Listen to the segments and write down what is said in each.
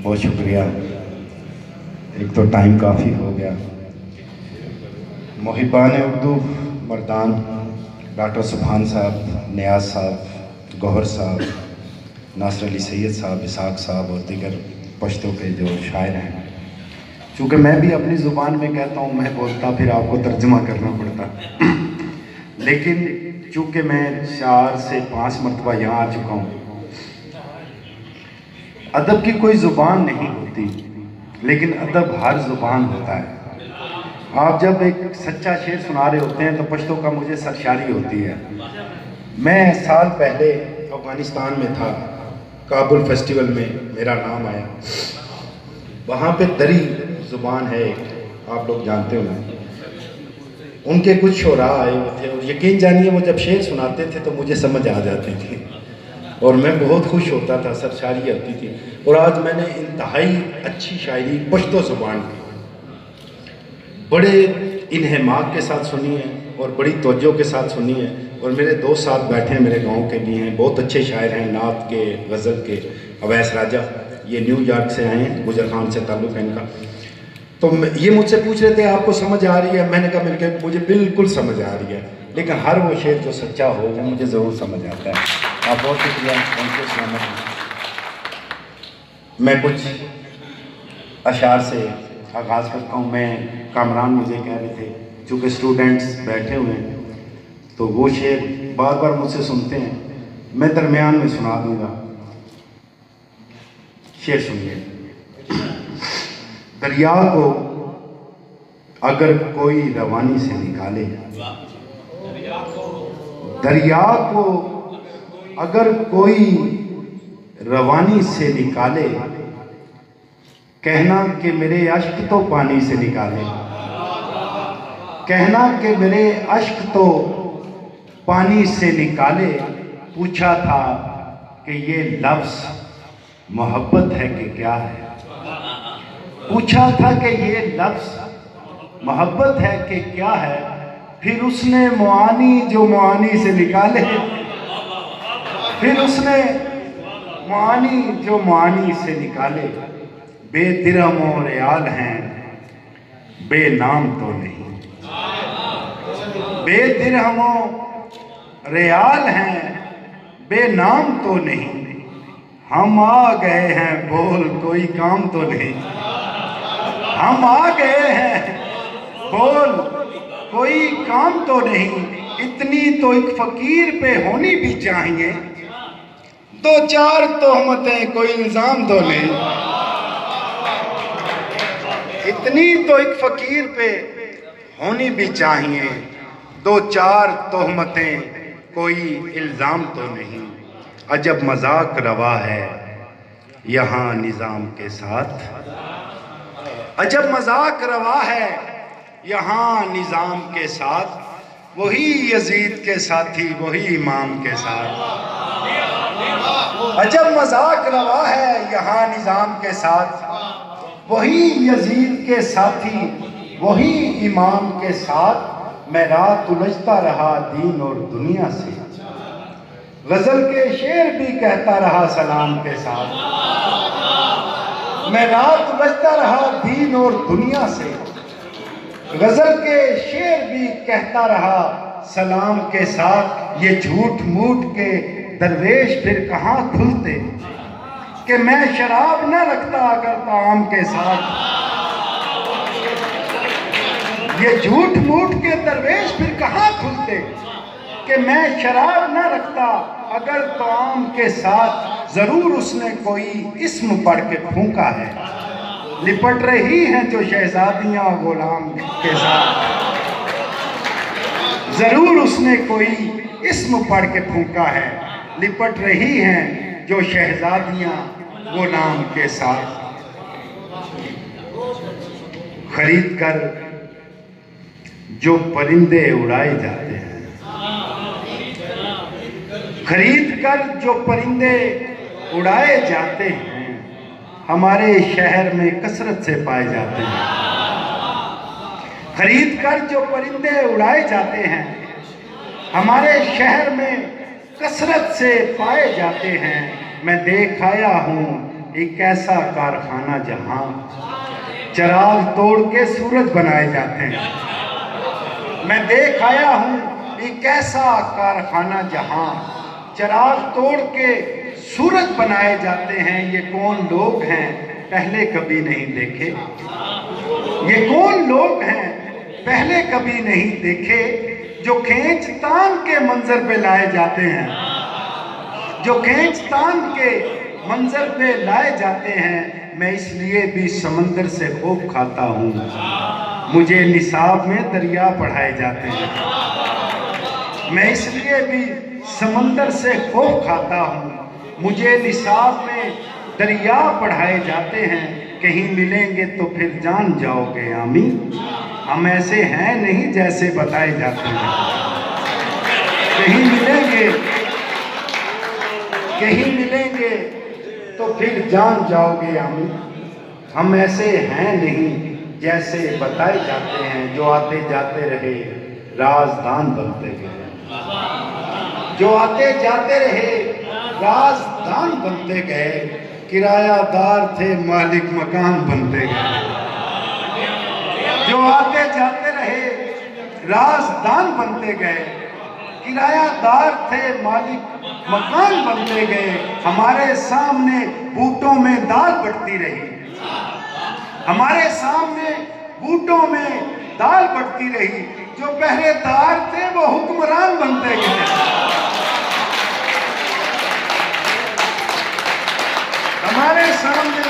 बहुत शुक्रिया। एक तो टाइम काफ़ी हो गया। मुहिबान उर्दू मर्दान डॉक्टर सुभान साहब, नियाज साहब, गौहर साहब, नासर अली सैयद साहब, इसाक साहब और दीगर पश्तो के जो शायर हैं, चूँकि मैं भी अपनी ज़ुबान में कहता हूँ मैं बोलता, फिर आपको तर्जुमा करना पड़ता लेकिन चूँकि मैं 4 से 5 मरतबा यहाँ आ चुका हूँ। अदब की कोई ज़ुबान नहीं होती, लेकिन अदब हर ज़ुबान होता है। आप जब एक सच्चा शेर सुना रहे होते हैं तो पश्तो का मुझे सरशारी होती है। मैं साल पहले अफ़गानिस्तान में था, काबुल फेस्टिवल में मेरा नाम आया। वहाँ पे दरी ज़ुबान है, आप लोग जानते हो। उनके कुछ शोरा आए हुए थे और यकीन जानिए वो जब शेर सुनाते थे तो मुझे समझ आ जाते थे और मैं बहुत खुश होता था, सरशारी आती थी। और आज मैंने इंतहाई अच्छी शायरी पश्तो ज़ुबान की बड़े इन्हमाक के साथ सुनी है और बड़ी तवज्जो के साथ सुनी है। और मेरे दोस्त साथ बैठे हैं, मेरे गांव के भी हैं, बहुत अच्छे शायर हैं, नात के, गज़ल के। अवैस राजा ये न्यूयॉर्क से आए हैं, गुजर खान से ताल्लुक़ है इनका। तो ये मुझसे पूछ रहे थे आपको समझ आ रही है? मैंने कहा मिलकर मुझे बिल्कुल समझ आ रही है, लेकिन हर वो शेर जो सच्चा हो वो मुझे ज़रूर समझ आता है। आप बहुत शुक्रिया, थैंक यू सो मच। मैं कुछ अशार से आगाज़ करता हूँ। मैं कामरान मुझे कह रहे थे, चूँकि स्टूडेंट्स बैठे हुए हैं तो वो शेर बार बार मुझसे सुनते हैं, मैं दरमियान में सुना दूँगा। शेर सुनिए। दरिया को अगर कोई रवानी से निकाले, दरिया को अगर कोई रवानी से निकाले, कहना कि मेरे अश्क तो पानी से निकाले, कहना कि मेरे अश्क तो पानी से निकाले। पूछा था कि ये लफ्ज़ मोहब्बत है कि क्या है, पूछा था कि ये लफ्ज़ मोहब्बत है कि क्या है। फिर उसने मुआनी जो मुआनी से निकाले, फिर उसने मुआनी जो मुआनी से निकाले। बेदिरहम और रियाल हैं, बेनाम तो नहीं, बेदिरहम और रियाल हैं, बेनाम तो नहीं। हम आ गए हैं बोल कोई काम तो नहीं, हम आ गए हैं बोल कोई काम तो नहीं। इतनी तो एक फकीर पे होनी भी चाहिए, 2-4 तोहमतें कोई इल्ज़ाम तो नहीं। इतनी तो एक फकीर पे होनी भी चाहिए, 2-4 तोहमतें कोई इल्ज़ाम तो नहीं। अजब मजाक रवा है यहाँ निज़ाम के साथ, अजब मजाक रवा है यहाँ निज़ाम के साथ। वही यजीद के साथी वही इमाम के साथ, अजब मजाक रवा है यहाँ निज़ाम के साथ। वही यजीद के साथी वही इमाम के साथ। मैं रात उलझता रहा दीन और दुनिया से, गज़ल के शेर भी कहता रहा सलाम के साथ। मैं रात उलझता रहा दीन और दुनिया से, गज़ल के शेर भी कहता रहा सलाम के साथ। ये झूठ मूठ के दरवेश फिर कहाँ खुलते कि मैं शराब न रखता अगर ताम के साथ। ये झूठ मूठ के दरवेश फिर कहाँ खुलते कि मैं शराब न रखता अगर ताम के साथ। ज़रूर उसने कोई इस्म पढ़ के फूंका है, लिपट रही हैं जो शहजादियाँ गुलाम के साथ। ज़रूर उसने कोई इस्म पढ़ के फूंका है, लिपट रही हैं जो शहजादियाँ गुलाम के साथ। खरीद कर जो परिंदे उड़ाए जाते हैं, खरीद कर जो परिंदे उड़ाए जाते हैं, हमारे शहर में कसरत से पाए जाते हैं। खरीद कर जो परिंदे उड़ाए जाते हैं, हमारे शहर में कसरत से पाए जाते हैं। मैं देख आया हूँ एक ऐसा कारखाना जहां चिराग तोड़ के सूरज बनाए जाते हैं। मैं देख आया हूं एक ऐसा कारखाना जहां चिराग तोड़ के सूरज बनाए जाते हैं। ये कौन लोग हैं पहले कभी नहीं देखे? ये कौन लोग हैं पहले कभी नहीं देखे? जो खींच तान के मंजर पे लाए जाते हैं, जो खींच तान के मंजर पे लाए जाते हैं। मैं इसलिए भी समंदर से खूब खाता हूँ, मुझे निसाब में दरिया पढ़ाए जाते हैं। मैं इसलिए भी समंदर से खूब खाता हूँ, मुझे निसाब में दरिया पढ़ाए जाते हैं। कहीं मिलेंगे तो फिर जान जाओगे आमीन, हम ऐसे हैं नहीं जैसे बताए जाते हैं। कहीं मिलेंगे, कहीं मिलेंगे तो फिर जान जाओगे आमीन, हम ऐसे हैं नहीं जैसे बताए जाते हैं। जो आते जाते रहे राजदान बनते गए, जो आते जाते रहे राजदान बनते गए। किरायादार थे मालिक मकान बनते गए। जो आते जाते रहे राजदान बनते गए, किरायादार थे मालिक मकान बनते गए। हमारे सामने बूटों में दाल बढ़ती रही, हमारे सामने बूटों में दाल बढ़ती रही। जो पहरेदार थे वो हुक्मरान बनते गए। हमारे सामने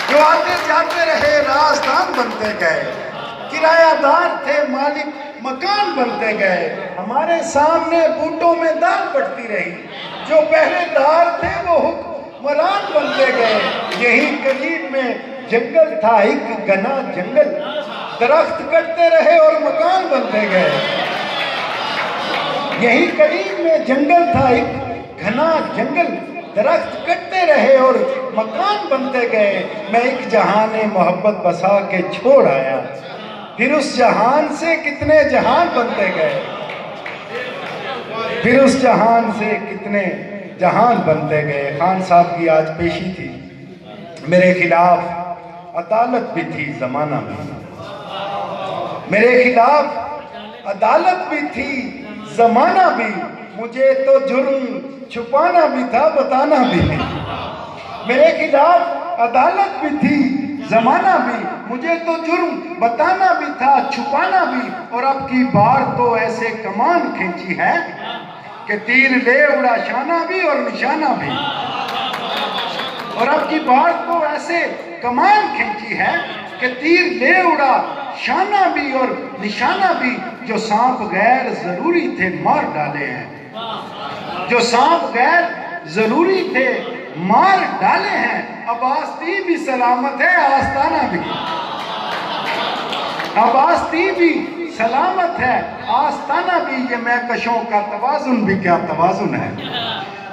जो आते जाते रहे राजदान बनते गए, किरायादार थे मालिक मकान बनते गए। हमारे सामने बूटों में दाल बढ़ती रही। जो पहरेदार थे वो हुक्मरान बनते गए। यही करीब में जंगल था एक घना जंगल, दरख्त कटते रहे और मकान बनते गए। यही करीब में जंगल था एक घना जंगल, दरख्त कटते रहे और मकान बनते गए। मैं एक जहाने मोहब्बत बसा के छोड़ आया, फिर उस जहान से कितने जहान बनते गए। फिर उस जहान से कितने जहान बनते गए। खान साहब की आज पेशी थी, मेरे खिलाफ अदालत भी थी जमाना भी, मेरे खिलाफ अदालत भी थी जमाना भी। मुझे तो जुर्म छुपाना भी था बताना भी। मेरे खिलाफ अदालत भी थी जमाना भी, मुझे तो जुर्म बताना भी था छुपाना भी। और अब की बार तो ऐसे कमान खींची है कि तीर ले उड़ा शाना भी और निशाना भी। और अब की बार तो ऐसे कमान खींची है कि तीर ले उड़ा शाना भी और निशाना भी। जो सांप गैर जरूरी थे मार डाले हैं, जो सांप गैर जरूरी थे मार डाले हैं। अब आस्ती भी सलामत है आस्ताना भी, अब आस्ती भी सलामत है आस्ताना भी। ये महकशों का तवाजुन भी क्या तवाजुन है,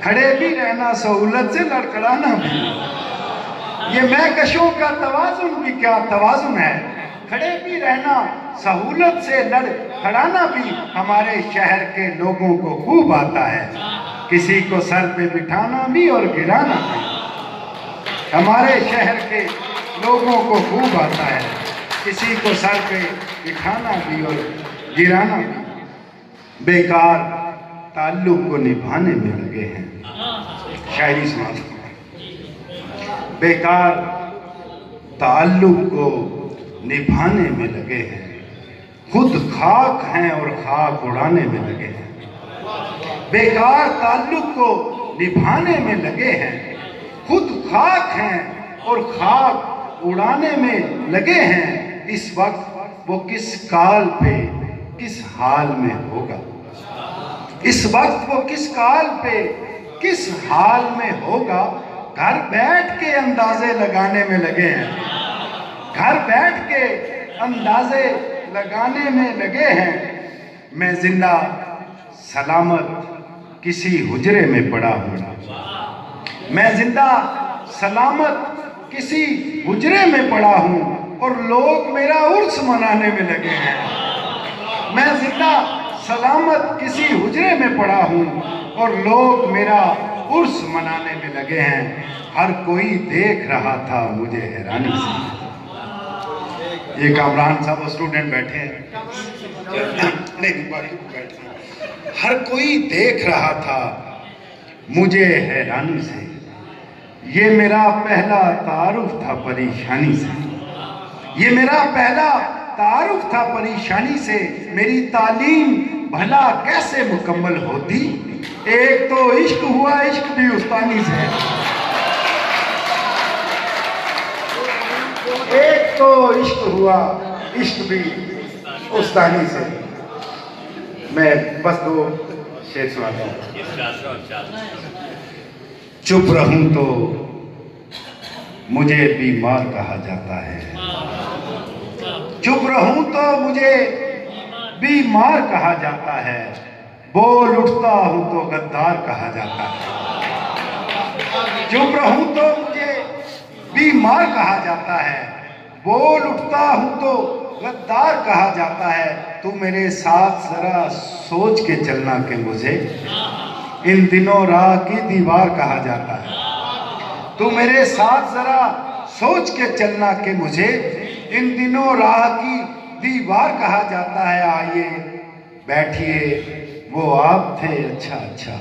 खड़े भी रहना सहूलत से लड़खड़ाना भी। ये महकशों का तवाजुन भी क्या तवाजुन है, खड़े भी रहना सहूलत से लड़खड़ाना भी। हमारे शहर के लोगों को खूब आता है किसी को सर पे बिठाना भी और गिराना भी। हमारे शहर के लोगों को खूब आता है किसी को सर पे बिठाना भी और गिराना भी। बेकार ताल्लुक को निभाने में लगे हैं, शायरी सुना। बेकार ताल्लुक को निभाने में लगे हैं, खुद खाक हैं और खाक उड़ाने में लगे हैं। बेकार ताल्लुक को निभाने में लगे हैं, खुद खाक हैं और खाक उड़ाने में लगे हैं। इस वक्त वो किस काल पे किस हाल में होगा, इस वक्त वो किस काल पे किस हाल में होगा। घर बैठ के अंदाजे लगाने में लगे हैं, घर बैठ के अंदाजे लगाने में लगे हैं। मैं जिंदा सलामत किसी हुजरे में पड़ा हूँ, मैं जिंदा सलामत किसी हुजरे में पड़ा हूँ और लोग मेरा उर्स मनाने में लगे हैं। मैं जिंदा सलामत किसी हुजरे में पड़ा हूँ और लोग मेरा उर्स मनाने में लगे हैं। हर कोई देख रहा था मुझे हैरानी से। ये कामरान साहब स्टूडेंट बैठे हैं, नहीं बैठे। हर कोई देख रहा था मुझे हैरानी से। ये मेरा पहला तारुफ था परेशानी से। ये मेरा पहला तारुफ था परेशानी से। मेरी तालीम भला कैसे मुकम्मल होती। एक तो इश्क हुआ, इश्क भी उस्तानी से। एक तो इश्क हुआ, इश्क भी उस्तानी से। मैं बस 2 शेर सुनाता हूँ। चुप रहूं तो मुझे बीमार कहा जाता है। चुप रहूं तो मुझे बीमार कहा जाता है। बोल उठता हूं तो गद्दार कहा जाता है। चुप रहूं तो मुझे बीमार कहा जाता है। बोल उठता हूं तो गद्दार कहा जाता है। तू मेरे साथ जरा सोच के चलना कि मुझे इन दिनों राह की दीवार कहा जाता है। तू मेरे साथ जरा सोच के चलना कि मुझे इन दिनों राह की दीवार कहा जाता है। आइए बैठिए वो आप थे अच्छा अच्छा।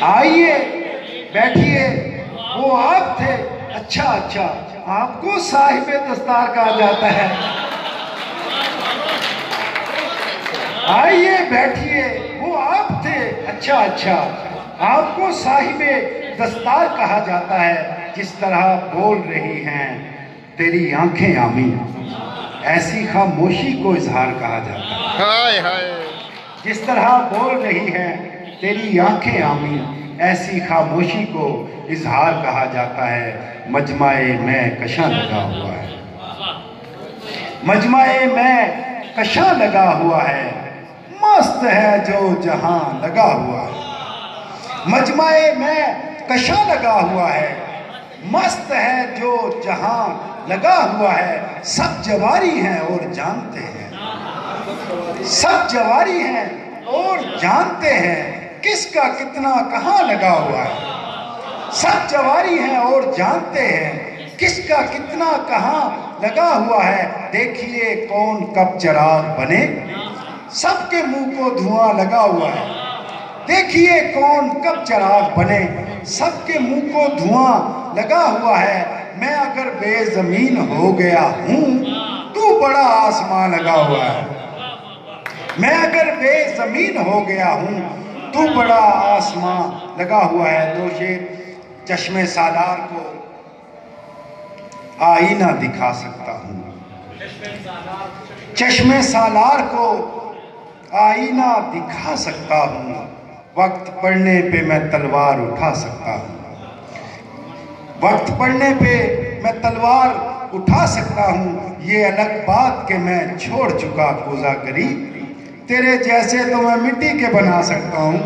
आइए बैठिए वो आप थे अच्छा अच्छा। आपको साहिबे दस्तार कहा जाता है। आइए बैठिए वो आप थे अच्छा अच्छा। आपको साहिबे दस्तार कहा जाता है। जिस तरह बोल रही हैं तेरी आंखें आमी, ऐसी खामोशी को इजहार कहा जाता है। हाय हाय। जिस तरह बोल रही हैं तेरी आंखें आमी, ऐसी खामोशी को इजहार कहा जाता है। मजमाए में कशा लगा हुआ है। मजमाए में कशा लगा हुआ है। मस्त है जो जहां लगा हुआ है। मजमाए में कशा लगा हुआ है। मस्त है जो जहां लगा हुआ है। सब जवारी हैं और जानते हैं। सब जवारी हैं और जानते हैं किसका कितना कहां लगा हुआ है। सब जवारी हैं और जानते हैं किसका कितना कहां लगा हुआ है। देखिए कौन कब चिराग बने, सबके मुंह को धुआं लगा हुआ है। देखिए कौन कब चिराग बने, सबके मुंह को धुआं लगा हुआ है। मैं अगर बेजमीन हो गया हूं तू बड़ा आसमां लगा हुआ है। मैं अगर बेजमीन हो गया हूं तू बड़ा आसमां लगा हुआ है। तो शेर चश्मे सालार को आईना दिखा सकता हूं। चश्मे सालार को आईना दिखा सकता हूं। वक्त पड़ने पे मैं तलवार उठा सकता हूं। वक्त पड़ने पे मैं तलवार उठा सकता हूं। ये अलग बात कि मैं छोड़ चुका कोज़ागरी, तेरे जैसे तो मैं मिट्टी के बना सकता हूं।